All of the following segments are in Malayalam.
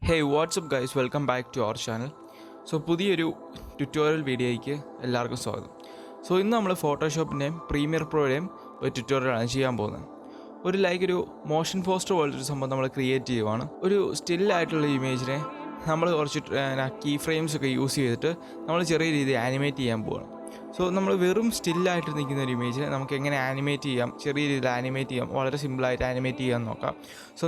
Hey, what's up guys? Welcome back to our channel. പുതിയൊരു ട്യൂട്ടോറിയൽ വീഡിയോയ്ക്ക് എല്ലാവർക്കും സ്വാഗതം. ഇന്ന് നമ്മൾ ഫോട്ടോഷോപ്പിൻ്റെയും പ്രീമിയർ പ്രോയുടെയും ഒരു ട്യൂട്ടോറിയലാണ് ചെയ്യാൻ പോകുന്നത്. ഒരു മോഷൻ പോസ്റ്റർ പോലൊരു സംഭവം നമ്മൾ ക്രിയേറ്റ് ചെയ്യുവാണ്. ഒരു സ്റ്റില്ലായിട്ടുള്ള ഇമേജിനെ നമ്മൾ കുറച്ച് കീ ഫ്രെയിംസ് ഒക്കെ യൂസ് ചെയ്തിട്ട് നമ്മൾ ചെറിയ രീതിയിൽ ആനിമേറ്റ് ചെയ്യാൻ പോവുകയാണ്. നമ്മൾ വെറും സ്റ്റില്ലായിട്ട് നിൽക്കുന്ന ഒരു ഇമേജിനെ നമുക്ക് എങ്ങനെ ആനിമേറ്റ് ചെയ്യാം, ചെറിയ രീതിയിൽ ആനിമേറ്റ് ചെയ്യാം, വളരെ സിമ്പിളായിട്ട് ആനിമേറ്റ് ചെയ്യാൻ നോക്കാം.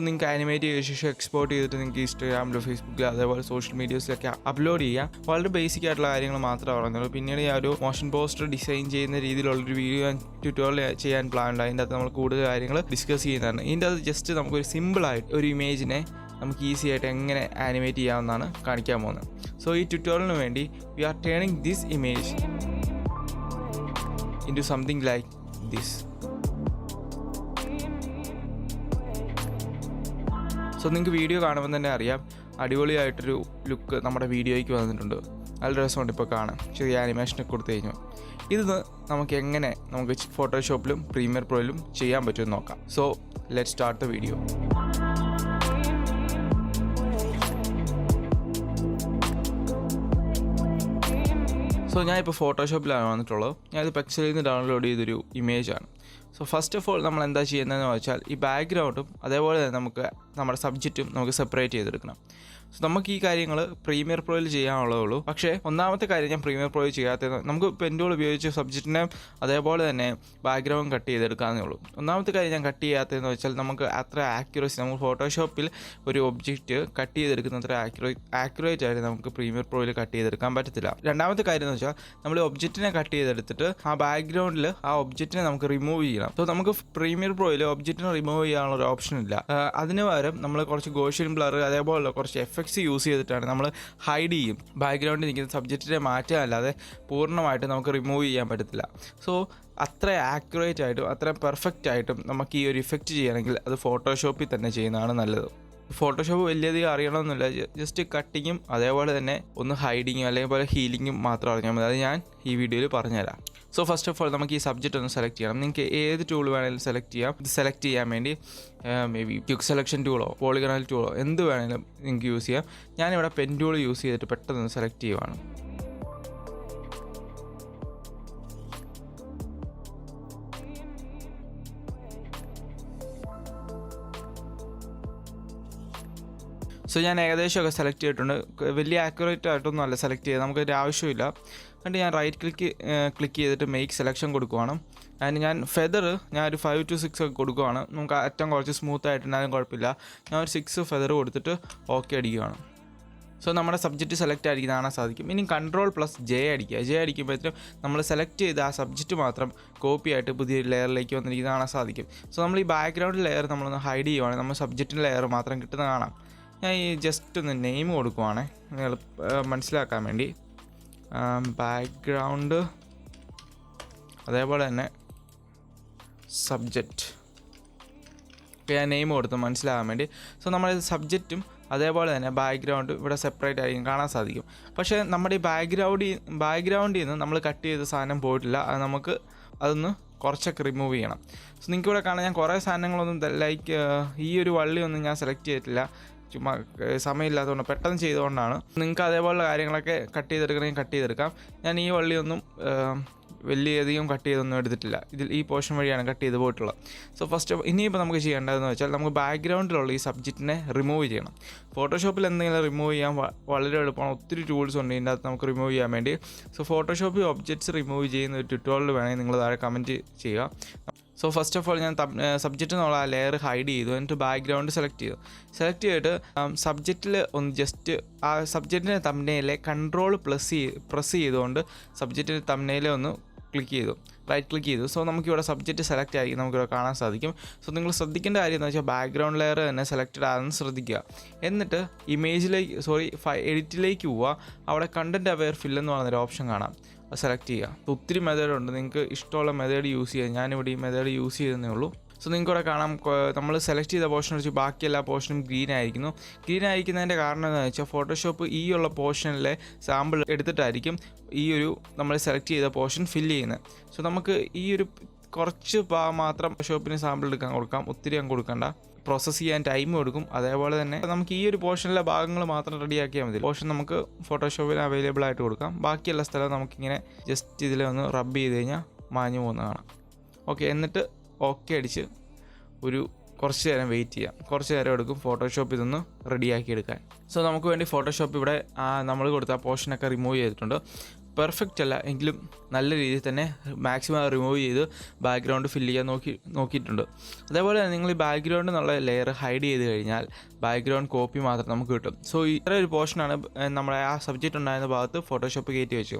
നിങ്ങൾക്ക് ആനിമേറ്റ് ചെയ്ത ശേഷം എക്സ്പോർട്ട് ചെയ്തിട്ട് നിങ്ങൾക്ക് ഇൻസ്റ്റാഗ്രാമിലോ ഫേസ്ബുക്കിലോ അതേപോലെ സോഷ്യൽ മീഡിയസിലൊക്കെ അപ്ലോഡ് ചെയ്യാം. വളരെ ബേസിക് ആയിട്ടുള്ള കാര്യങ്ങൾ മാത്രമേ പറയുന്നുള്ളൂ. പിന്നീട് ഞാൻ ഒരു മോഷൻ പോസ്റ്റർ ഡിസൈൻ ചെയ്യുന്ന രീതിയിലുള്ളൊരു വീഡിയോ ട്യൂട്ടോറിയൽ ചെയ്യാൻ പ്ലാൻ ഉണ്ട്. അതിൻ്റെ അകത്ത് നമ്മൾ കൂടുതൽ കാര്യങ്ങൾ ഡിസ്കസ് ചെയ്യുന്നതാണ്. ഇതിൻ്റെ അകത്ത് ജസ്റ്റ് നമുക്കൊരു സിമ്പിളായിട്ട് ഒരു ഇമേജിനെ നമുക്ക് ഈസി ആയിട്ട് എങ്ങനെ ആനിമേറ്റ് ചെയ്യാമെന്നാണ് കാണിക്കാൻ പോകുന്നത്. ഈ ട്യൂട്ടോറിയലിന് വേണ്ടി we are turning this image into something like this. നിങ്ങൾക്ക് വീഡിയോ കാണുമ്പോൾ തന്നെ അറിയാം അടിപൊളിയായിട്ടൊരു ലുക്ക് നമ്മുടെ വീഡിയോയ്ക്ക് വന്നിട്ടുണ്ട്. നല്ല രസമുണ്ട് ഇപ്പോൾ കാണാൻ. ചെറിയ ആനിമേഷനൊക്കെ കൊടുത്തു കഴിഞ്ഞു. ഇത് നമുക്ക് ഫോട്ടോഷോപ്പിലും പ്രീമിയർ പ്രോയിലും ചെയ്യാൻ പറ്റുമെന്ന് നോക്കാം. Let's start the video. ഞാനിപ്പോൾ ഫോട്ടോഷോപ്പിലാണ് വന്നിട്ടുള്ളത്. ഞാനിത് പെക്സലിൽ നിന്ന് ഡൗൺലോഡ് ചെയ്തൊരു ഇമേജാണ്. ഫസ്റ്റ് ഓഫ് ഓൾ നമ്മൾ എന്താ ചെയ്യുന്നതെന്ന് വെച്ചാൽ ഈ ബാക്ക്ഗ്രൗണ്ടും അതേപോലെ തന്നെ നമുക്ക് നമ്മുടെ സബ്ജക്റ്റും നമുക്ക് സെപ്പറേറ്റ് ചെയ്തെടുക്കണം. നമുക്ക് ഈ കാര്യങ്ങൾ പ്രീമിയർ പ്രോയിൽ ചെയ്യാനുള്ളതുള്ളൂ. പക്ഷേ ഒന്നാമത്തെ കാര്യം ഞാൻ പ്രീമിയർ പ്രോയിൽ ചെയ്യാത്തത്, നമുക്ക് പെൻ ടൂൾ ഉപയോഗിച്ച് സബ്ജക്റ്റിനെ അതേപോലെ തന്നെ ബാക്ക്ഗ്രൗണ്ട് കട്ട് ചെയ്തെടുക്കാമെന്നേ ഉള്ളൂ. ഒന്നാമത്തെ കാര്യം ഞാൻ കട്ട് ചെയ്യാത്തതെന്ന് വെച്ചാൽ നമുക്ക് അത്ര ആക്യുറസി, നമുക്ക് ഫോട്ടോഷോപ്പിൽ ഒരു ഒബ്ജക്റ്റ് കട്ട് ചെയ്തെടുക്കുന്ന അത്ര ആക്യുറേറ്റ് ആയിട്ട് നമുക്ക് പ്രീമിയർ പ്രോയിൽ കട്ട് ചെയ്തെടുക്കാൻ പറ്റത്തില്ല. രണ്ടാമത്തെ കാര്യം എന്ന് വെച്ചാൽ നമ്മൾ ഒബ്ജക്റ്റിനെ കട്ട് ചെയ്തെടുത്തിട്ട് ആ ബാക്ക്ഗ്രൗണ്ടിൽ ആ ഒബ്ജക്റ്റിനെ നമുക്ക് റിമൂവ് ചെയ്യണം. നമുക്ക് പ്രീമിയർ പ്രോയിൽ ഒബ്ജക്റ്റിനെ റിമൂവ് ചെയ്യാനുള്ള ഒരു ഓപ്ഷൻ ഇല്ല. അതിന് പകരം നമ്മൾ കുറച്ച് ഗോഷ്യൻ ബ്ലർ അതേപോലെ കുറച്ച് എഫക്ട്സ് യൂസ് ചെയ്തിട്ടാണ് നമ്മൾ ഹൈഡ് ചെയ്യും. ബാക്ക്ഗ്രൗണ്ടിൽ നിൽക്കുന്ന സബ്ജക്റ്റിനെ മാറ്റാനല്ലാതെ പൂർണ്ണമായിട്ട് നമുക്ക് റിമൂവ് ചെയ്യാൻ പറ്റത്തില്ല. അത്ര ആക്യുറേറ്റ് ആയിട്ടും അത്ര പെർഫെക്റ്റ് ആയിട്ടും നമുക്ക് ഈ ഒരു ഇഫക്റ്റ് ചെയ്യണമെങ്കിൽ അത് ഫോട്ടോഷോപ്പിൽ തന്നെ ചെയ്യുന്നതാണ് നല്ലത്. ഫോട്ടോഷോപ്പ് വലിയധികം അറിയണമെന്നില്ല. ജസ്റ്റ് കട്ടിങ്ങും അതേപോലെ തന്നെ ഒന്ന് ഹൈഡിങ്ങും അല്ലെങ്കിൽ ഹീലിങ്ങും മാത്രം അറിഞ്ഞാൽ മതി. അത് ഞാൻ ഈ വീഡിയോയിൽ പറഞ്ഞുതരാം. ഫസ്റ്റ് ഓഫ് ഓൾ നമുക്ക് ഈ സബ്ജക്റ്റ് ഒന്ന് സെലക്ട് ചെയ്യണം. നിങ്ങൾക്ക് ഏത് ടൂൾ വേണമെങ്കിലും സെലക്ട് ചെയ്യാം. ഇത് സെലക്ട് ചെയ്യാൻ വേണ്ടി മേ ബി ക്വിക്ക് സെലക്ഷൻ ടൂളോ പോളിഗണൽ ടൂളോ എന്ത് വേണമെങ്കിലും നിങ്ങൾക്ക് യൂസ് ചെയ്യാം. ഞാനിവിടെ പെൻ ടൂൾ യൂസ് ചെയ്തിട്ട് പെട്ടെന്ന് സെലക്ട് ചെയ്യുവാണ്. ഞാൻ ഏകദേശമൊക്കെ സെലക്ട് ചെയ്തിട്ടുണ്ട്. വലിയ ആക്യുറേറ്റ് ആയിട്ടൊന്നും അല്ല സെലക്ട് ചെയ്ത്, നമുക്കൊരു ആവശ്യമില്ല. എന്നിട്ട് ഞാൻ റൈറ്റ് ക്ലിക്ക് ചെയ്തിട്ട് മേക്ക് സെലക്ഷൻ കൊടുക്കുവാണ്. അതിന് ഞാൻ ഒരു 5 to 6 ഒക്കെ കൊടുക്കുവാണ്. നമുക്ക് അറ്റം കുറച്ച് സ്മൂത്ത് ആയിട്ടുണ്ടായാലും കുഴപ്പമില്ല. ഞാൻ ഒരു 6 ഫെദർ കൊടുത്തിട്ട് ഓക്കെ അടിക്കുകയാണ്. നമ്മുടെ സബ്ജക്റ്റ് സെലക്ട് ആയിരിക്കും കാണാൻ സാധിക്കും. ഇനി Ctrl+J അടിക്കുക. J അടിക്കുമ്പോഴത്തേക്കും നമ്മൾ സെലക്ട് ചെയ്ത ആ സബ്ജക്റ്റ് മാത്രം കോപ്പി ആയിട്ട് പുതിയൊരു ലെയറിലേക്ക് വന്നിരിക്കുന്നത് കാണാൻ സാധിക്കും. നമ്മൾ ഈ ബാക്ക്ഗ്രൗണ്ട് ലെയർ നമ്മളൊന്ന് ഹൈഡ് ചെയ്യുവാണെങ്കിൽ നമ്മൾ സബ്ജക്റ്റിൻ്റെ ലെയർ മാത്രം കിട്ടുന്നത് കാണാം. ഞാൻ ഈ ജസ്റ്റ് ഒന്ന് നെയിം കൊടുക്കുവാണേ നിങ്ങൾ മനസ്സിലാക്കാൻ വേണ്ടി. ബാക്ക്ഗ്രൗണ്ട് അതേപോലെ തന്നെ സബ്ജക്റ്റ് ഞാൻ നെയിം കൊടുത്ത് മനസ്സിലാകാൻ വേണ്ടി. നമ്മുടെ സബ്ജക്റ്റും അതേപോലെ തന്നെ ബാക്ക്ഗ്രൗണ്ട് ഇവിടെ സെപ്പറേറ്റ് ആയിരിക്കും കാണാൻ സാധിക്കും. പക്ഷേ നമ്മുടെ ഈ ബാക്ക്ഗ്രൗണ്ടിൽ നിന്ന് നമ്മൾ കട്ട് ചെയ്ത സാധനം പോയിട്ടില്ല. അത് നമുക്ക് അതൊന്ന് കുറച്ചൊക്കെ റിമൂവ് ചെയ്യണം. നിങ്ങൾക്ക് ഇവിടെ കാണാൻ ഞാൻ കുറേ സാധനങ്ങളൊന്നും ഈ ഒരു വള്ളിയൊന്നും ഞാൻ സെലക്ട് ചെയ്തിട്ടില്ല. ചുമ്മാ സമയമില്ലാത്തതുകൊണ്ട് പെട്ടെന്ന് ചെയ്തുകൊണ്ടാണ്. നിങ്ങൾക്ക് അതേപോലുള്ള കാര്യങ്ങളൊക്കെ കട്ട് ചെയ്തെടുക്കണമെങ്കിൽ കട്ട് ചെയ്തെടുക്കാം. ഞാൻ ഈ വള്ളിയൊന്നും വലിയധികം കട്ട് ചെയ്തൊന്നും എടുത്തിട്ടില്ല. ഈ പോർഷൻ വഴിയാണ് കട്ട് ചെയ്ത് പോയിട്ടുള്ളത്. ഇനിയിപ്പോൾ നമുക്ക് ചെയ്യേണ്ടതെന്ന് വെച്ചാൽ നമുക്ക് ബാക്ക്ഗ്രൗണ്ടിലുള്ള ഈ സബ്ജക്റ്റിനെ റിമൂവ് ചെയ്യണം. ഫോട്ടോഷോപ്പിൽ എന്തെങ്കിലും റിമൂവ് ചെയ്യാൻ വളരെ എളുപ്പമാണ്. ഒത്തിരി ടൂൾസ് ഉണ്ട് ഇതിൻ്റെ അകത്ത് നമുക്ക് റിമൂവ് ചെയ്യാൻ വേണ്ടി. ഫോട്ടോഷോപ്പിൽ ഒബ്ജക്ട്സ് റിമൂവ് ചെയ്യുന്ന ഒരു ട്യൂട്ടോറിയൽ വേണമെങ്കിൽ നിങ്ങൾ താഴെ കമൻറ്റ് ചെയ്യുക. ഫസ്റ്റ് ഓഫ് ഓൾ ഞാൻ സബ്ജക്റ്റ് എന്നുള്ള ആ ലെയർ ഹൈഡ് ചെയ്തു. എന്നിട്ട് ബാക്ക്ഗ്രൗണ്ട് സെലക്ട് ചെയ്തിട്ട് സബ്ജക്റ്റിൽ ഒന്ന് ജസ്റ്റ് ആ സബ്ജക്റ്റിൻ്റെ തംബ്നെയിലെ പ്രസ് ചെയ്തുകൊണ്ട് സബ്ജക്റ്റിൻ്റെ തംബ്നെയിലെ ഒന്ന് റൈറ്റ് ക്ലിക്ക് ചെയ്തു. നമുക്കിവിടെ സബ്ജക്റ്റ് സെലക്ട് ആയിരിക്കും നമുക്കിവിടെ കാണാൻ സാധിക്കും. നിങ്ങൾ ശ്രദ്ധിക്കേണ്ട കാര്യം എന്ന് വെച്ചാൽ ബാക്ക്ഗ്രൗണ്ട് ലെയർ തന്നെ സെലക്റ്റഡ് ആണെന്ന് ശ്രദ്ധിക്കുക. എന്നിട്ട് എഡിറ്റിലേക്ക് പോവുക. അവിടെ കണ്ടൻറ്റ് അവെയർ ഫിൽ എന്ന് പറയുന്നൊരു ഓപ്ഷൻ കാണാം. അത് സെലക്ട് ചെയ്യുക. ഒത്തിരി മെത്തേഡുണ്ട്, നിങ്ങൾക്ക് ഇഷ്ടമുള്ള മെത്തേഡ് യൂസ് ചെയ്യുക. ഞാനിവിടെ ഈ മെത്തേഡ് യൂസ് ചെയ്തതേ ഉള്ളൂ. നിങ്ങൾക്ക് ഇവിടെ കാണാം നമ്മൾ സെലക്ട് ചെയ്ത പോർഷൻ വെച്ച് ബാക്കി എല്ലാ പോർഷനും ഗ്രീൻ ആയിരിക്കുന്നതിൻ്റെ കാരണം എന്താണെന്ന് വെച്ചാൽ ഫോട്ടോഷോപ്പ് ഈ ഉള്ള പോർഷനിലെ സാമ്പിൾ എടുത്തിട്ടായിരിക്കും ഈ ഒരു നമ്മൾ സെലക്ട് ചെയ്ത പോർഷൻ ഫില്ല് ചെയ്യുന്നത്. നമുക്ക് ഈ ഒരു കുറച്ച് മാത്രം ഷോപ്പിന് സാമ്പിൾ എടുക്കാൻ കൊടുക്കാം, ഒത്തിരി അങ്ങ് കൊടുക്കണ്ട. പ്രോസസ്സ് ചെയ്യാൻ ടൈം കൊടുക്കും. അതേപോലെ തന്നെ നമുക്ക് ഈ ഒരു പോർഷനിലെ ഭാഗങ്ങൾ മാത്രം റെഡിയാക്കിയാൽ മതി. പോർഷൻ നമുക്ക് ഫോട്ടോഷോപ്പിൽ അവൈലബിൾ ആയിട്ട് കൊടുക്കാം. ബാക്കിയുള്ള സ്ഥലം നമുക്കിങ്ങനെ ജസ്റ്റ് ഇതിൽ ഒന്ന് റബ്ബ് ചെയ്ത് കഴിഞ്ഞാൽ മാഞ്ഞു പോകുന്ന കാണാം. ഓക്കെ, എന്നിട്ട് ഓക്കെ അടിച്ച് ഒരു കുറച്ച് നേരം വെയിറ്റ് ചെയ്യാം. കുറച്ച് നേരം എടുക്കും ഫോട്ടോഷോപ്പ് ഇതൊന്ന് റെഡിയാക്കി എടുക്കാൻ. സോ നമുക്ക് വേണ്ടി ഫോട്ടോഷോപ്പ് ഇവിടെ നമ്മൾ കൊടുത്ത പോർഷനൊക്കെ റിമൂവ് ചെയ്തിട്ടുണ്ട്. പെർഫെക്റ്റ് അല്ല എങ്കിലും നല്ല രീതിയിൽ തന്നെ മാക്സിമം റിമൂവ് ചെയ്ത് ബാക്ക്ഗ്രൗണ്ട് ഫില്ല് ചെയ്യാൻ നോക്കിയിട്ടുണ്ട്. അതേപോലെ തന്നെ നിങ്ങൾ ഈ ബാക്ക്ഗ്രൗണ്ട് എന്നുള്ള ലെയർ ഹൈഡ് ചെയ്ത് കഴിഞ്ഞാൽ ബാക്ക്ഗ്രൗണ്ട് കോപ്പി മാത്രം നമുക്ക് കിട്ടും. സോ ഇത്ര ഒരു പോർഷനാണ് നമ്മുടെ ആ സബ്ജക്റ്റ് ഉണ്ടായിരുന്ന ഭാഗത്ത് ഫോട്ടോഷോപ്പ് കയറ്റി വെച്ചു.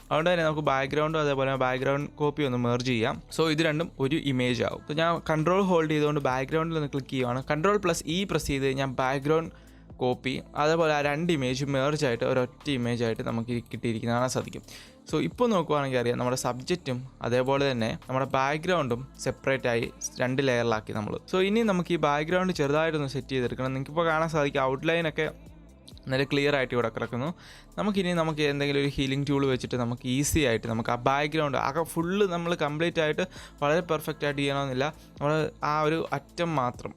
അതുകൊണ്ട് തന്നെ നമുക്ക് ബാക്ക്ഗ്രൗണ്ടും അതേപോലെ ബാക്ക്ഗ്രൗണ്ട് കോപ്പി ഒന്ന് മെർജ് ചെയ്യാം. സോ ഇത് രണ്ടും ഒരു ഇമേജ് ആവും. അപ്പോൾ ഞാൻ കൺട്രോൾ ഹോൾഡ് ചെയ്തുകൊണ്ട് ബാക്ക്ഗ്രൗണ്ടിൽ ഒന്ന് ക്ലിക്ക് ചെയ്യുകയാണ്. കൺട്രോൾ+E പ്രസ് ചെയ്ത് കഴിഞ്ഞാൽ ബാക്ക്ഗ്രൗണ്ട് കോപ്പി അതേപോലെ ആ 2 ഇമേജ് മേർജായിട്ട് ഒരൊറ്റ ഇമേജായിട്ട് നമുക്ക് കിട്ടിയിരിക്കുന്നത് കാണാൻ സാധിക്കും. സോ ഇപ്പോൾ നോക്കുവാണെങ്കിൽ അറിയാം നമ്മുടെ സബ്ജക്റ്റും അതേപോലെ തന്നെ നമ്മുടെ ബാക്ക്ഗ്രൗണ്ടും സെപ്പറേറ്റായി 2 ലെയറിലാക്കി നമ്മൾ. സോ ഇനി നമുക്ക് ഈ ബാക്ക്ഗ്രൗണ്ട് ചെറുതായിട്ടൊന്ന് സെറ്റ് ചെയ്തെടുക്കണം. നിങ്ങൾക്കിപ്പോൾ കാണാൻ സാധിക്കും ഔട്ട്ലൈനൊക്കെ നല്ല ക്ലിയർ ആയിട്ട് ഇവിടെ കിടക്കുന്നു. നമുക്ക് എന്തെങ്കിലും ഒരു ഹീലിംഗ് ടൂൾ വെച്ചിട്ട് നമുക്ക് ഈസി ആയിട്ട് നമുക്ക് ആ ബാക്ക്ഗ്രൗണ്ട് ഫുള്ള് നമ്മൾ കംപ്ലീറ്റ് ആയിട്ട് വളരെ പെർഫെക്റ്റ് ആയിട്ട് ചെയ്യണമെന്നില്ല. നമ്മൾ ആ ഒരു അറ്റം മാത്രം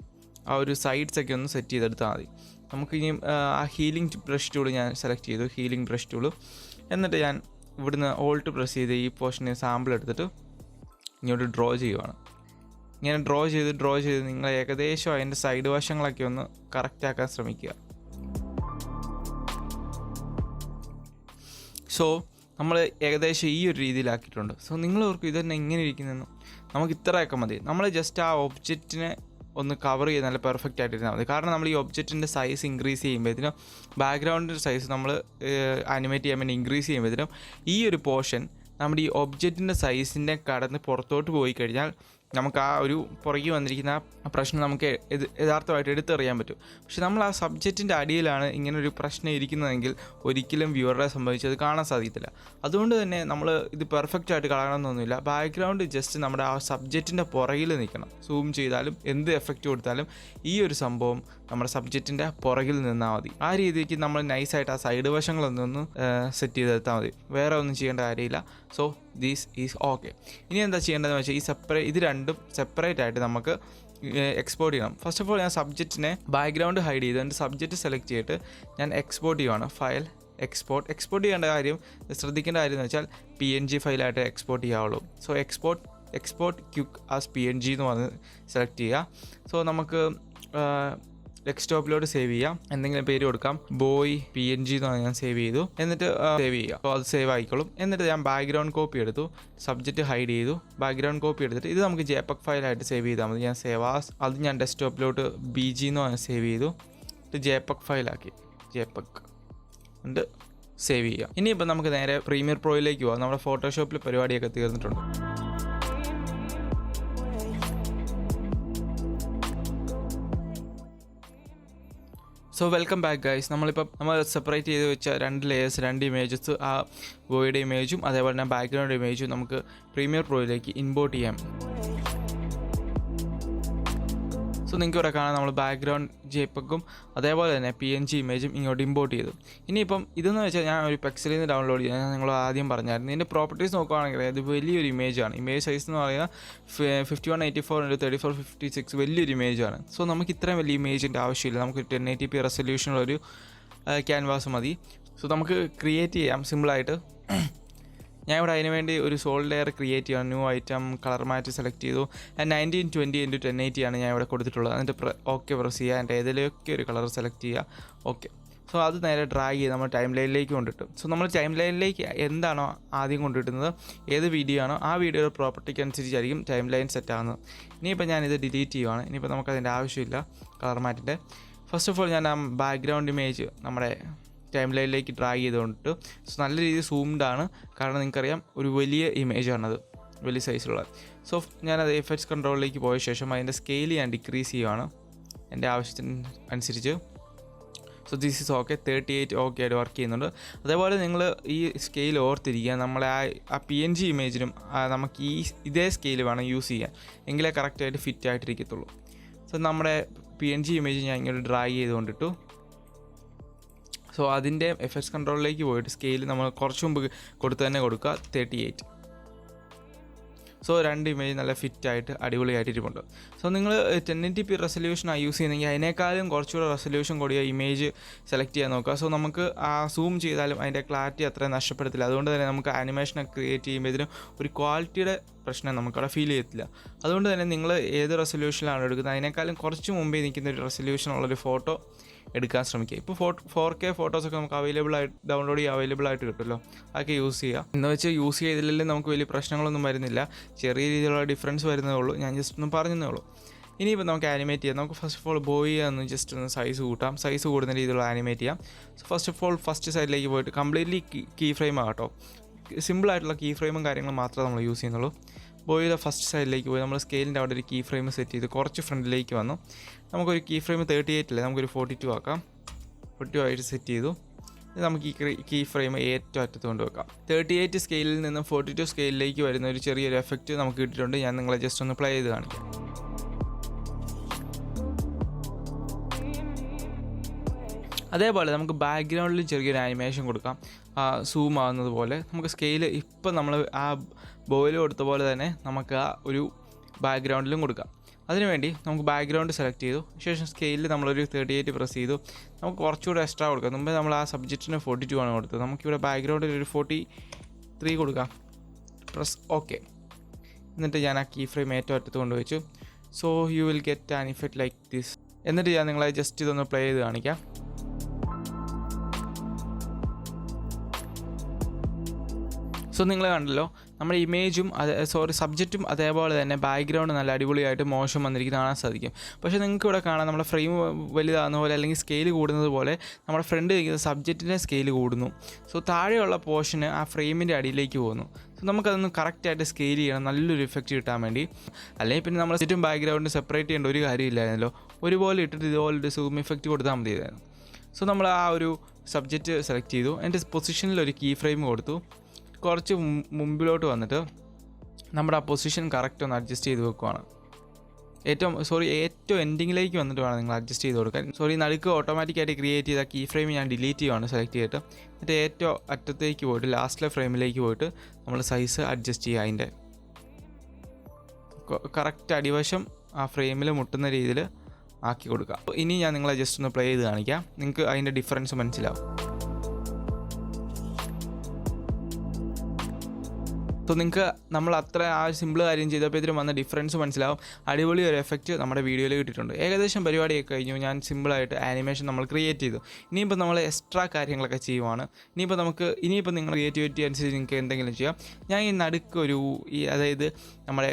ആ ഒരു സൈഡ്സൊക്കെ ഒന്ന് സെറ്റ് ചെയ്തെടുത്താൽ മതി. നമുക്കിനി ആ ഹീലിംഗ് ബ്രഷ് ടൂൾ ഞാൻ സെലക്ട് ചെയ്തു, ഹീലിംഗ് ബ്രഷ് ടൂൾ. എന്നിട്ട് ഞാൻ ഇവിടുന്ന് ഓൾട്ട് പ്രസ് ചെയ്ത് ഈ പോർഷന് സാമ്പിൾ എടുത്തിട്ട് ഇങ്ങോട്ട് ഡ്രോ ചെയ്യുവാണ്. ഇങ്ങനെ ഡ്രോ ചെയ്ത് നിങ്ങൾ ഏകദേശം അതിൻ്റെ സൈഡ് വശങ്ങളൊക്കെ ഒന്ന് കറക്റ്റ് ആക്കാൻ ശ്രമിക്കുക. സോ നമ്മൾ ഏകദേശം ഈ ഒരു രീതിയിലാക്കിയിട്ടുണ്ട്. സോ നിങ്ങൾ ഓർക്കും ഇതന്നെ ഇങ്ങനെ ഇരിക്കുന്നതെന്ന്. നമുക്ക് ഇത്രയൊക്കെ മതി. നമ്മൾ ജസ്റ്റ് ആ ഒബ്ജക്റ്റിനെ ഒന്ന് കവർ ചെയ്ത് നല്ല പെർഫെക്റ്റ് ആയിട്ടിരുന്നാൽ മതി. കാരണം നമ്മൾ ഈ ഒബ്ജക്റ്റിൻ്റെ സൈസ് ഇൻക്രീസ് ചെയ്യുമ്പോഴത്തേനും ബാക്ക്ഗ്രൗണ്ടിൻ്റെ സൈസ് നമ്മൾ ആനിമേറ്റ് ചെയ്യാൻ വേണ്ടി ഇൻക്രീസ് ചെയ്യുമ്പോഴത്തേനും ഈ ഒരു പോർഷൻ നമ്മുടെ ഈ ഒബ്ജക്റ്റിൻ്റെ സൈസിൻ്റെ കടന്ന് പുറത്തോട്ട് പോയി കഴിഞ്ഞാൽ നമുക്ക് ആ ഒരു പുറകെ വന്നിരിക്കുന്ന ആ പ്രശ്നം നമുക്ക് യഥാർത്ഥമായിട്ട് എടുത്തെറിയാൻ പറ്റും. പക്ഷെ നമ്മൾ ആ സബ്ജക്റ്റിൻ്റെ അടിയിലാണ് ഇങ്ങനൊരു പ്രശ്നം ഇരിക്കുന്നതെങ്കിൽ ഒരിക്കലും വ്യൂവറെ സംബന്ധിച്ച് അത് കാണാൻ സാധിക്കത്തില്ല. അതുകൊണ്ട് തന്നെ നമ്മൾ ഇത് പെർഫെക്റ്റ് ആയിട്ട് കളയണമെന്നൊന്നുമില്ല. ബാക്ക്ഗ്രൗണ്ട് ജസ്റ്റ് നമ്മുടെ ആ സബ്ജക്റ്റിൻ്റെ പുറകിൽ നിൽക്കണം. സൂം ചെയ്താലും എന്ത് എഫക്റ്റ് കൊടുത്താലും ഈ ഒരു സംഭവം നമ്മുടെ സബ്ജക്റ്റിൻ്റെ പുറകിൽ നിന്നാൽ മതി. ആ രീതിക്ക് നമ്മൾ നൈസായിട്ട് ആ സൈഡ് വശങ്ങളൊന്നൊന്ന് സെറ്റ് ചെയ്തെടുത്താൽ മതി. വേറെ ഒന്നും ചെയ്യേണ്ട കാര്യമില്ല. So these is okay. ഇനി എന്താ ചെയ്യേണ്ടതെന്ന് വെച്ചാൽ ഇത് രണ്ടും സെപ്പറേറ്റ് ആയിട്ട് നമുക്ക് എക്സ്പോർട്ട് ചെയ്യണം. ഫസ്റ്റ് ഓഫ് ഓൾ ഞാൻ സബ്ജക്റ്റിനെ ബാക്ക്ഗ്രൗണ്ട് ഹൈഡ് ചെയ്ത് എൻ്റെ സബ്ജക്റ്റ് സെലക്ട് ചെയ്തിട്ട് ഞാൻ എക്സ്പോർട്ട് ചെയ്യുവാണ്. ഫയൽ എക്സ്പോർട്ട് ചെയ്യേണ്ട കാര്യം ശ്രദ്ധിക്കേണ്ട കാര്യം എന്ന് വെച്ചാൽ PNG ഫയലായിട്ട് എക്സ്പോർട്ട് ചെയ്യാവുള്ളൂ. So export quick as PNG എന്ന് പറഞ്ഞ് സെലക്ട് ചെയ്യുക. സോ നമുക്ക് ഡെസ്ക്ടോപ്പിലോട്ട് സേവ് ചെയ്യാം. എന്തെങ്കിലും പേര് കൊടുക്കാം, ബോയ് PNG എന്ന് പറഞ്ഞാൽ ഞാൻ സേവ് ചെയ്തു. എന്നിട്ട് സേവ് ചെയ്യുക. അപ്പോൾ അത് സേവ് ആയിക്കോളും. എന്നിട്ട് ഞാൻ ബാക്ക്ഗ്രൗണ്ട് കോപ്പി എടുത്തു, സബ്ജക്റ്റ് ഹൈഡ് ചെയ്തു, ബാക്ക്ഗ്രൗണ്ട് കോപ്പി എടുത്തിട്ട് ഇത് നമുക്ക് JPEG ഫയലായിട്ട് സേവ് ചെയ്താൽ മതി. ഞാൻ സേവ് അത് ഞാൻ ഡെസ്ക്ടോപ്പിലോട്ട് BG എന്ന് പറഞ്ഞാൽ സേവ് ചെയ്തു. ഇത് JPEG ഫയലാക്കി JPEG ഉണ്ട് സേവ് ചെയ്യുക. ഇനിയിപ്പോൾ നമുക്ക് നേരെ പ്രീമിയർ പ്രോയിലേക്ക് പോകാം. നമ്മുടെ ഫോട്ടോഷോപ്പിൽ പരിപാടിയൊക്കെ തീർന്നിട്ടുണ്ട്. So welcome back guys. നമ്മൾ സെപ്പറേറ്റ് ചെയ്ത് വെച്ച 2 ലെയേഴ്സ്, 2 ഇമേജസ്, ആ ബോയുടെ ഇമേജും അതേപോലെ തന്നെ ബാക്ക്ഗ്രൗണ്ട് ഇമേജും നമുക്ക് പ്രീമിയർ പ്രോയിലേക്ക് ഇമ്പോർട്ട് ചെയ്യാം. സോ നിങ്ങൾക്ക് ഇവിടെ കാണാം നമ്മൾ ബാക്ക്ഗ്രൗണ്ട് JPEGും അതേപോലെ തന്നെ PNG ഇമേജും ഇങ്ങോട്ട് ഇമ്പോർട്ട് ചെയ്തു. ഇനിയിപ്പം ഇതെന്ന് വെച്ചാൽ ഞാൻ ഒരു പെക്സലിൽ നിന്ന് ഡൗൺലോഡ് ചെയ്യാൻ നിങ്ങൾ ആദ്യം പറഞ്ഞായിരുന്നു. ഇതിൻ്റെ പ്രോപ്പർട്ടീസ് നോക്കുകയാണെങ്കിൽ ഇത് വലിയൊരു ഇമേജാണ്. ഇമേജ് സൈസ് എന്ന് പറയുന്നത് 5184x3456 വലിയൊരു ഇമേജാണ്. സോ നമുക്ക് ഇത്രയും വലിയ ഇമേജിൻ്റെ ആവശ്യമില്ല. നമുക്ക് 1080p റെസൊല്യൂഷനുള്ളൊരു ക്യാൻവാസ് മതി. സോ നമുക്ക് ക്രിയേറ്റ് ചെയ്യാം സിമ്പിളായിട്ട്. ഞാൻ ഇവിടെ അതിന് വേണ്ടി ഒരു സോൾഡ് ലെയർ ക്രിയേറ്റ് ചെയ്യാം. ന്യൂ ഐറ്റം കളർ മാറ്റ് സെലക്ട് ചെയ്തു. 1920x1080 ആണ് ഞാൻ ഇവിടെ കൊടുത്തിട്ടുള്ളത്. എന്നിട്ട് ഓക്കെ പ്രസ് ചെയ്യുക. എൻ്റെ ഏതിലൊക്കെ ഒരു കളർ സെലക്ട് ചെയ്യുക. ഓക്കെ. സോ അത് നേരെ ഡ്രാഗ് ചെയ്ത് നമ്മൾ ടൈം ലൈനിലേക്ക് കൊണ്ടിട്ടു. സോ നമ്മൾ ടൈം ലൈനിലേക്ക് എന്താണോ ആദ്യം കൊണ്ടിട്ടുന്നത്, ഏത് വീഡിയോ ആണോ ആ വീഡിയോയുടെ പ്രോപ്പർട്ടിക്ക് അനുസരിച്ചായിരിക്കും ടൈം ലൈൻ സെറ്റ് ആകുന്നത്. ഇനിയിപ്പോൾ ഞാനിത് ഡിലീറ്റ് ചെയ്യുവാണ്. ഇനിയിപ്പോൾ നമുക്കതിൻ്റെ ആവശ്യമില്ല കളർ മാറ്റിൻ്റെ. ഫസ്റ്റ് ഓഫ് ഓൾ ഞാൻ ആ ബാക്ക്ഗ്രൗണ്ട് ഇമേജ് നമ്മുടെ ടൈം ലൈനിലേക്ക് ഡ്രാഗ് ചെയ്തുകൊണ്ടിട്ട് സോ നല്ല രീതിയിൽ സൂംഡ് ആണ്. കാരണം നിങ്ങൾക്കറിയാം ഒരു വലിയ ഇമേജാണത്, വലിയ സൈസിലുള്ളത്. സോ ഞാനത് എഫക്ട്സ് കൺട്രോളിലേക്ക് പോയ ശേഷം അതിൻ്റെ സ്കെയിൽ ഞാൻ ഡിക്രീസ് ചെയ്യുവാണ് എൻ്റെ ആവശ്യത്തിന് അനുസരിച്ച്. So this is okay. 38 okay ആയിട്ട് വർക്ക് ചെയ്യുന്നുണ്ട്. അതേപോലെ നിങ്ങൾ ഈ സ്കെയിൽ ഓർത്തിരിക്കുക. നമ്മളെ ആ PNG ഇമേജിനും നമുക്ക് ഇതേ സ്കെയിൽ വേണം യൂസ് ചെയ്യാൻ, എങ്കിലേ കറക്റ്റായിട്ട് ഫിറ്റ് ആയിട്ടിരിക്കത്തുള്ളൂ. സോ നമ്മുടെ PNG ഇമേജ് ഞാൻ ഇങ്ങോട്ട് ഡ്രാഗ് ചെയ്തുകൊണ്ടിട്ടു. സോ അതിൻ്റെ എഫക്ട്സ് കൺട്രോളിലേക്ക് പോയിട്ട് സ്കെയിൽ നമ്മൾ കുറച്ച് മുമ്പ് കൊടുത്ത് തന്നെ കൊടുക്കുക 38. സോ 2 ഇമേജ് നല്ല ഫിറ്റായിട്ട് അടിപൊളിയായിട്ടിരിപ്പുണ്ട്. സോ നിങ്ങൾ 1080p റെസൊല്യൂഷനാണ് യൂസ് ചെയ്യുന്നതെങ്കിൽ അതിനേക്കാളും കുറച്ചുകൂടെ റെസൊല്യൂഷൻ കൂടിയ ഇമേജ് സെലക്ട് ചെയ്യാൻ നോക്കുക. സോ നമുക്ക് ആ സൂം ചെയ്താലും അതിൻ്റെ ക്ലാരിറ്റി അത്രയും നഷ്ടപ്പെടത്തില്ല. അതുകൊണ്ട് തന്നെ നമുക്ക് ആനിമേഷനൊക്കെ ക്രിയേറ്റ് ചെയ്യുമ്പോൾ ഇതിന് ഒരു ക്വാളിറ്റിയുടെ പ്രശ്നം നമുക്കവിടെ ഫീൽ ചെയ്യത്തില്ല. അതുകൊണ്ട് തന്നെ നിങ്ങൾ ഏത് റെസൊല്യൂഷനിലാണ് എടുക്കുന്നത് അതിനേക്കാളും കുറച്ച് മുമ്പേ നിൽക്കുന്ന ഒരു റെസൊല്യൂഷനുള്ളൊരു ഫോട്ടോ എടുക്കാൻ ശ്രമിക്കുക. ഇപ്പോൾ 4K ഫോട്ടോസൊക്കെ നമുക്ക് ഡൗൺലോഡ് ചെയ്യാൻ അവൈലബിൾ ആയിട്ട് കിട്ടുമല്ലോ, അതൊക്കെ യൂസ് ചെയ്യുക. എന്ന് വെച്ചാൽ യൂസ് ചെയ്തില്ലെങ്കിൽ നമുക്ക് വലിയ പ്രശ്നങ്ങളൊന്നും വരുന്നില്ല, ചെറിയ രീതിയിലുള്ള ഡിഫറൻസ് വരുന്നതേ ഉള്ളൂ. ഞാൻ ജസ്റ്റ് ഒന്ന് പറഞ്ഞതേ ഉള്ളൂ. ഇനിയിപ്പോൾ നമുക്ക് ആനിമേറ്റ് ചെയ്യാം. നമുക്ക് ഫസ്റ്റ് ഓഫ് ഓൾ ബോയ് ഒന്ന് ജസ്റ്റ് ഒന്ന് സൈസ് കൂട്ടാം. സൈസ് കൂടുന്ന രീതിയിലുള്ള ആനിമേറ്റ് ചെയ്യാം. So first of all first സൈഡിലേക്ക് പോയിട്ട് കംപ്ലീറ്റ്ലി കീ ഫ്രെയിം ആകട്ടോ. സിമ്പിളായിട്ടുള്ള കീ ഫ്രെയിമും കാര്യങ്ങളും മാത്രമേ നമ്മൾ യൂസ് ചെയ്യുന്നുള്ളൂ. ബോയിയുടെ ഫസ്റ്റ് സൈഡിലേക്ക് പോയി നമ്മൾ സ്കെയിലിൻ്റെ അവിടെ ഒരു കീ ഫ്രെയിം സെറ്റ് ചെയ്ത് കുറച്ച് ഫ്രണ്ടിലേക്ക് വന്നു. നമുക്കൊരു കീ ഫ്രെയിം 38 അല്ലേ, നമുക്കൊരു 42 ആക്കാം. 42 ആയിട്ട് സെറ്റ് ചെയ്തു. നമുക്ക് ഈ കീ ഫ്രെയിം ഏറ്റവും അറ്റത്ത് കൊണ്ട് വെക്കാം. 38 സ്കെയിലിൽ നിന്ന് 42 സ്കെയിലിലേക്ക് വരുന്ന ഒരു ചെറിയൊരു എഫക്റ്റ് നമുക്ക് കിട്ടിയിട്ടുണ്ട്. ഞാൻ നിങ്ങളെ ജസ്റ്റ് ഒന്ന് പ്ലേ ചെയ്ത് കാണിക്കാം. അതേപോലെ നമുക്ക് ബാക്ക്ഗ്രൗണ്ടിൽ ചെറിയൊരു ആനിമേഷൻ കൊടുക്കാം. സൂം ആകുന്നത് പോലെ നമുക്ക് സ്കെയിൽ ഇപ്പം നമ്മൾ ആ ബോയിൽ കൊടുത്ത പോലെ തന്നെ നമുക്ക് ആ ഒരു ബാക്ക്ഗ്രൗണ്ടിലും കൊടുക്കാം. അതിനുവേണ്ടി നമുക്ക് ബാക്ക്ഗ്രൗണ്ട് സെലക്ട് ചെയ്തു ശേഷം സ്കെയിലിൽ നമ്മളൊരു 38 പ്രസ് ചെയ്തു. നമുക്ക് കുറച്ചുകൂടെ എക്സ്ട്രാ കൊടുക്കാം. മുമ്പേ നമ്മൾ ആ സബ്ജക്റ്റിന് 42 ആണ് കൊടുത്തത്. നമുക്കിവിടെ ബാക്ക്ഗ്രൗണ്ടിൽ ഒരു 43 കൊടുക്കാം. Press okay. എന്നിട്ട് ഞാൻ ആ കീ ഫ്രെയിം ഏറ്റവും അറ്റത്ത് കൊണ്ടുവച്ചു. So you will get an effect like this. എന്നിട്ട് ഞാൻ നിങ്ങളെ ജസ്റ്റ് ഇതൊന്ന് പ്ലേ ചെയ്ത് കാണിക്കാം. സോ നിങ്ങൾ കണ്ടല്ലോ നമ്മുടെ ഇമേജും സബ്ജക്റ്റും അതേപോലെ തന്നെ ബാക്ക്ഗ്രൗണ്ട് നല്ല അടിപൊളിയായിട്ട് മോശം വന്നിരിക്കുന്നത് കാണാൻ സാധിക്കും. പക്ഷേ നിങ്ങൾക്ക് ഇവിടെ കാണാം നമ്മുടെ ഫ്രെയിം വലുതാകുന്ന പോലെ അല്ലെങ്കിൽ സ്കെയിൽ കൂടുന്നത് പോലെ നമ്മുടെ ഫ്രണ്ട് ഇരിക്കുന്ന സബ്ജക്റ്റിൻ്റെ സ്കെയിൽ കൂടുന്നു. സോ താഴെയുള്ള പോർഷന് ആ ഫ്രെയിമിൻ്റെ അടിയിലേക്ക് പോകുന്നു. സോ നമുക്കതൊന്ന് കറക്റ്റായിട്ട് സ്കെയിൽ ചെയ്യണം നല്ലൊരു ഇഫക്റ്റ് കിട്ടാൻ വേണ്ടി. അല്ലെങ്കിൽ പിന്നെ നമ്മൾ സബ്ജക്റ്റും ബാക്ക്ഗ്രൗണ്ടും സെപ്പറേറ്റ് ചെയ്യേണ്ട ഒരു കാര്യമില്ലായിരുന്നല്ലോ. ഒരുപോലെ ഇട്ടിട്ട് ഇതുപോലൊരു സൂം ഇഫക്റ്റ് കൊടുത്താൽ മതിയായിരുന്നു. സോ നമ്മൾ ആ ഒരു സബ്ജക്റ്റ് സെലക്ട് ചെയ്തു. എൻ്റെ പൊസിഷനിൽ ഒരു കീ ഫ്രെയിം കൊടുത്തു. കുറച്ച് മുമ്പിലോട്ട് വന്നിട്ട് നമ്മുടെ ആ പൊസിഷൻ കറക്റ്റ് ഒന്ന് അഡ്ജസ്റ്റ് ചെയ്ത് വെക്കുവാണ്. ഏറ്റവും എൻഡിങ്ങിലേക്ക് വന്നിട്ട് വേണം നിങ്ങൾ അഡ്ജസ്റ്റ് ചെയ്ത് കൊടുക്കാൻ. നടുക്ക് ഓട്ടോമാറ്റിക്കായിട്ട് ക്രിയേറ്റ് ചെയ്ത കീ ഫ്രെയിം ഞാൻ ഡിലീറ്റ് ചെയ്യുവാണ് സെലക്ട് ചെയ്തിട്ട്. എന്നിട്ട് ഏറ്റവും അറ്റത്തേക്ക് പോയിട്ട് ലാസ്റ്റിലെ ഫ്രെയിമിലേക്ക് പോയിട്ട് നമ്മൾ സൈസ് അഡ്ജസ്റ്റ് ചെയ്യുക. അതിൻ്റെ കറക്റ്റ് അടിവശം ആ ഫ്രെയിമിൽ മുട്ടുന്ന രീതിയിൽ ആക്കി കൊടുക്കുക. ഇനി ഞാൻ നിങ്ങളെ ജസ്റ്റ് ഒന്ന് പ്ലേ ചെയ്ത് കാണിക്കാം. നിങ്ങൾക്ക് അതിൻ്റെ ഡിഫറൻസ് മനസ്സിലാവും. സോ നിങ്ങൾക്ക് നമ്മൾ അത്ര ആ സിമ്പിൾ കാര്യം ചെയ്തപ്പോൾ ഇതിന് വന്ന ഡിഫറൻസ് മനസ്സിലാവും. അടിപൊളി ഒരു എഫക്റ്റ് നമ്മുടെ വീഡിയോയിൽ കിട്ടിയിട്ടുണ്ട്. ഏകദേശം പരിപാടിയൊക്കെ കഴിഞ്ഞു. ഞാൻ സിമ്പിളായിട്ട് ആനിമേഷൻ നമ്മൾ ക്രിയേറ്റ് ചെയ്തു. ഇനിയിപ്പോൾ നമ്മൾ എക്സ്ട്രാ കാര്യങ്ങളൊക്കെ ചെയ്യുവാണ്. ഇനിയിപ്പോൾ നിങ്ങൾ ക്രിയേറ്റിവിറ്റി അനുസരിച്ച് നിങ്ങൾക്ക് എന്തെങ്കിലും ചെയ്യാം. ഞാൻ ഈ നടുക്കൊരു അതായത് നമ്മുടെ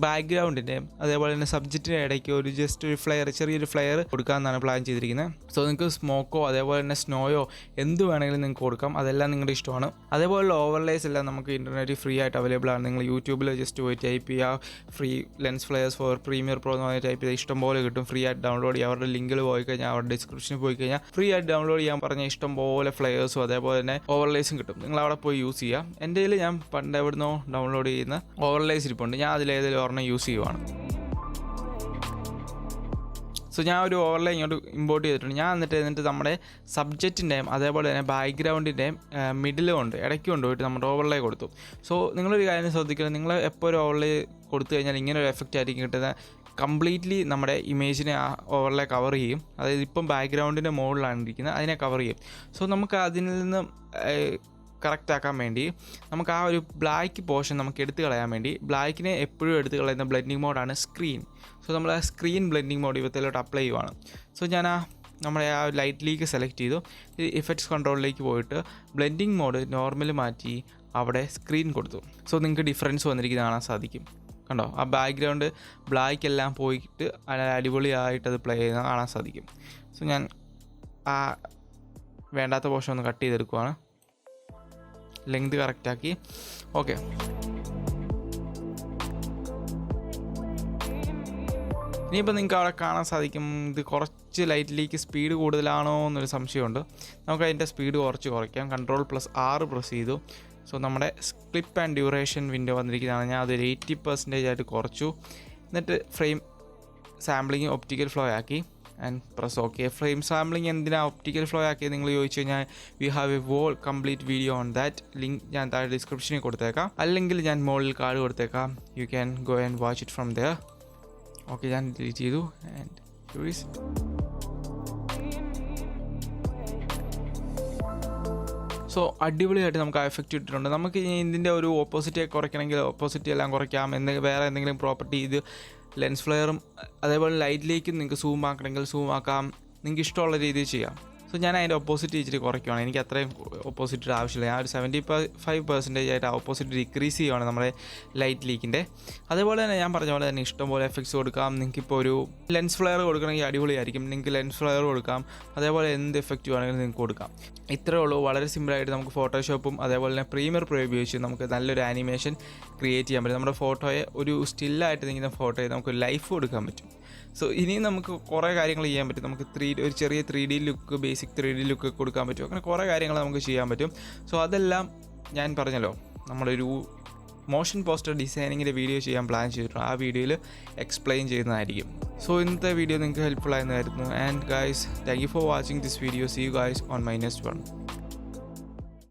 ബാക്ക്ഗ്രൗണ്ടിൻ്റെയും അതേപോലെ തന്നെ സബ്ജക്റ്റിൻ്റെ ഇടയ്ക്ക് ഒരു ജസ്റ്റ് ഒരു ചെറിയൊരു ഫ്ലെയർ കൊടുക്കാമെന്നാണ് പ്ലാൻ ചെയ്തിരിക്കുന്നത്. സോ നിങ്ങൾക്ക് സ്മോക്കോ അതേപോലെ തന്നെ സ്നോയോ എന്ത് വേണമെങ്കിലും നിങ്ങൾക്ക് കൊടുക്കാം. അതെല്ലാം നിങ്ങളുടെ ഇഷ്ടമാണ്. അതേപോലെയുള്ള ഓവർലേസ് എല്ലാം നമുക്ക് ഇൻ്റർനെറ്റിൽ ഫ്രീ ആയിട്ട് അവൈലബിൾ ആണ്. നിങ്ങൾ യൂട്യൂബിൽ ജസ്റ്റ് പോയി ടൈപ്പ് ചെയ്യുക free lens flares for premiere pro എന്ന് പറഞ്ഞ് ടൈപ്പ് ചെയ്താൽ ഇഷ്ടം പോലെ കിട്ടും. ഫ്രീ ആയിട്ട് ഡൗൺലോഡ് ചെയ്യുക. അവരുടെ ലിങ്കിൽ പോയി കഴിഞ്ഞാൽ അവരുടെ ഡിസ്ക്രിപ്ഷനിൽ പോയി കഴിഞ്ഞാൽ ഫ്രീ ആയിട്ട് ഡൗൺലോഡ് ചെയ്യാൻ പറഞ്ഞ ഇഷ്ടം പോലെ ഫ്ലെയേഴ്സും അതേപോലെ തന്നെ ഓവർലേസും കിട്ടും. നിങ്ങൾ അവിടെ പോയി യൂസ് ചെയ്യുക. എൻ്റെ കയ്യിൽ ഞാൻ പണ്ട് എവിടുന്നോ ഡൗൺലോഡ് ചെയ്യുന്ന ഓവർലേസ് ഇരിപ്പുണ്ട്. ഞാൻ അതിലേതെങ്കിലും ഒരെണ്ണം യൂസ് ചെയ്യുവാണ്. സോ ഞാൻ ഒരു ഓവർലേ ഇങ്ങോട്ട് ഇമ്പോർട്ട് ചെയ്തിട്ടുണ്ട്. ഞാൻ എന്നിട്ട് നമ്മുടെ സബ്ജക്റ്റിൻ്റെയും അതേപോലെ തന്നെ ബാക്ക്ഗ്രൗണ്ടിൻ്റെയും മിഡിലും ഇടയ്ക്ക് കൊണ്ടുപോയിട്ട് നമ്മുടെ ഓവർലേ കൊടുത്തു. സോ നിങ്ങളൊരു കാര്യം ശ്രദ്ധിക്കുക, നിങ്ങൾ എപ്പോൾ ഒരു ഓവർലേ കൊടുത്തു കഴിഞ്ഞാൽ ഇങ്ങനെ ഒരു എഫക്റ്റ് ആയിരിക്കും കിട്ടുന്നത്. കംപ്ലീറ്റ്ലി നമ്മുടെ ഇമേജിനെ ആ ഓവർലേ കവർ ചെയ്യും. അതായത് ഇപ്പം ബാക്ക്ഗ്രൗണ്ടിൻ്റെ മുകളിലാണ് ഇരിക്കുന്നത്, അതിനെ കവർ ചെയ്യും. സോ നമുക്ക് അതിൽ നിന്ന് കറക്റ്റ് ആക്കാൻ വേണ്ടി നമുക്ക് ആ ഒരു ബ്ലാക്ക് പോർഷൻ നമുക്ക് എടുത്തു കളയാൻ വേണ്ടി ബ്ലാക്കിനെ എപ്പോഴും എടുത്തു കളയുന്ന ബ്ലെൻഡിങ് മോഡാണ് സ്ക്രീൻ. സോ നമ്മൾ ആ സ്ക്രീൻ ബ്ലെൻഡിങ് മോഡ് ഇവത്തിലോട്ട് അപ്ലൈ ചെയ്യുവാണ്. സോ ഞാൻ നമ്മുടെ ആ ലൈറ്റിലേക്ക് സെലക്ട് ചെയ്തു. ഇഫക്ട്സ് കൺട്രോളിലേക്ക് പോയിട്ട് ബ്ലെൻഡിങ് മോഡ് നോർമൽ മാറ്റി അവിടെ സ്ക്രീൻ കൊടുത്തു. സോ നിങ്ങൾക്ക് ഡിഫറൻസ് വന്നിരിക്കുന്നത് കാണാൻ സാധിക്കും. കണ്ടോ, ആ ബാക്ക്ഗ്രൗണ്ട് ബ്ലാക്ക് എല്ലാം പോയിട്ട് അടിപൊളിയായിട്ട് അത് പ്ലേ ചെയ്യുന്നത് കാണാൻ സാധിക്കും. സോ ഞാൻ ആ വേണ്ടാത്ത പോർഷൻ ഒന്ന് കട്ട് ചെയ്തെടുക്കുവാണ്. ലെങ്ത് കറക്റ്റാക്കി. ഓക്കെ, ഇനിയിപ്പോൾ നിങ്ങൾക്ക് അവിടെ കാണാൻ സാധിക്കും ഇത് കുറച്ച് ലൈറ്റിലേക്ക് സ്പീഡ് കൂടുതലാണോ എന്നൊരു സംശയമുണ്ട്. നമുക്ക് അതിൻ്റെ സ്പീഡ് കുറയ്ക്കാം. Ctrl+R പ്രസ് ചെയ്തു. സോ നമ്മുടെ ക്ലിപ്പ് ആൻഡ് ഡ്യൂറേഷൻ വിൻഡോ വന്നിരിക്കുന്നതാണ്. ഞാൻ അതൊരു 80% ആയിട്ട് കുറച്ചു. എന്നിട്ട് ഫ്രെയിം സാമ്പിളിങ് ഒപ്റ്റിക്കൽ ഫ്ലോ ആക്കി. And press okay. Frame sampling എന്തിനാ ഒപ്റ്റിക്കൽ ഫ്ലോ ആക്കിയത് നിങ്ങൾ ചോദിച്ചു കഴിഞ്ഞാൽ we have a whole complete video on that. Link ഞാൻ താഴെ ഡിസ്ക്രിപ്ഷനിൽ കൊടുത്തേക്കാം, അല്ലെങ്കിൽ ഞാൻ മുകളിൽ കാർഡ് കൊടുത്തേക്കാം. You can go and watch it from there. Okay, ഞാൻ ഡിലീറ്റ് ചെയ്തു. ആൻഡ് ക്യൂരീസ് സോ അടിപൊളിയായിട്ട് നമുക്ക് ആ എഫക്റ്റ് ഇട്ടിട്ടുണ്ട്. നമുക്ക് ഇതിൻ്റെ ഒരു ഓപ്പോസിറ്റ് കുറയ്ക്കണമെങ്കിൽ ഓപ്പോസിറ്റ് എല്ലാം കുറയ്ക്കാം. വേറെ എന്തെങ്കിലും പ്രോപ്പർട്ടി ഇത് ലെൻസ് ഫ്ലെയറും അതേപോലെ ലൈറ്റിലേക്കും നിങ്ങൾക്ക് സൂം ആക്കണമെങ്കിൽ സൂം ആക്കാം. നിങ്ങൾക്ക് ഇഷ്ടമുള്ള രീതിയിൽ ചെയ്യാം. സോ ഞാൻ അതിൻ്റെ ഓപ്പോസിറ്റ് ഇച്ചിരി കുറയ്ക്കുകയാണ്. എനിക്ക് അത്രയും ഓപ്പോസിറ്റ് ആവശ്യമില്ല. ഞാൻ ഒരു 75% ആയിട്ട് ആ ഓപ്പോസിറ്റ് ഡിക്രീസ് ചെയ്യുകയാണ് നമ്മുടെ ലൈറ്റ് ലീക്കിൻ്റെ. അതേപോലെ തന്നെ ഞാൻ പറഞ്ഞ പോലെ തന്നെ ഇഷ്ടംപോലെ എഫക്ട്സ് കൊടുക്കാം. നിങ്ങൾക്കിപ്പോൾ ഒരു ലെൻസ് ഫ്ലെയർ കൊടുക്കണമെങ്കിൽ അടിപൊളിയായിരിക്കും. നിങ്ങൾക്ക് ലെൻസ് ഫ്ലെയർ കൊടുക്കാം. അതേപോലെ എന്ത് എഫക്റ്റ് വേണമെങ്കിലും നിങ്ങൾക്ക് കൊടുക്കാം. ഇത്രയേ ഉള്ളൂ. വളരെ സിമ്പിളായിട്ട് നമുക്ക് ഫോട്ടോഷോപ്പും അതേപോലെ തന്നെ പ്രീമിയർ പ്രോ ഉപയോഗിച്ച് നമുക്ക് നല്ലൊരു ആനിമേഷൻ ക്രിയേറ്റ് ചെയ്യാൻ പറ്റും. നമ്മുടെ ഫോട്ടോയെ ഒരു സ്റ്റില്ലായിട്ട് നിൽക്കുന്ന ഫോട്ടോയെ നമുക്ക് ലൈഫ് കൊടുക്കാൻ പറ്റും. സോ ഇനിയും നമുക്ക് കുറേ കാര്യങ്ങൾ ചെയ്യാൻ പറ്റും. നമുക്ക് ഒരു ചെറിയ 3D look, basic 3D look കൊടുക്കാൻ പറ്റും. അങ്ങനെ കുറേ കാര്യങ്ങൾ നമുക്ക് ചെയ്യാൻ പറ്റും. സോ അതെല്ലാം ഞാൻ പറഞ്ഞല്ലോ, നമ്മളൊരു മോഷൻ പോസ്റ്റർ ഡിസൈനിങ്ങിൻ്റെ വീഡിയോ ചെയ്യാൻ പ്ലാൻ ചെയ്തിട്ടുണ്ട്. ആ വീഡിയോയിൽ എക്സ്പ്ലെയിൻ ചെയ്യുന്നതായിരിക്കും. സോ ഇന്നത്തെ വീഡിയോ നിങ്ങൾക്ക് ഹെൽപ്ഫുൾ ആയെന്നായിരുന്നു. And guys, thank you for watching this video. See you guys on my next one.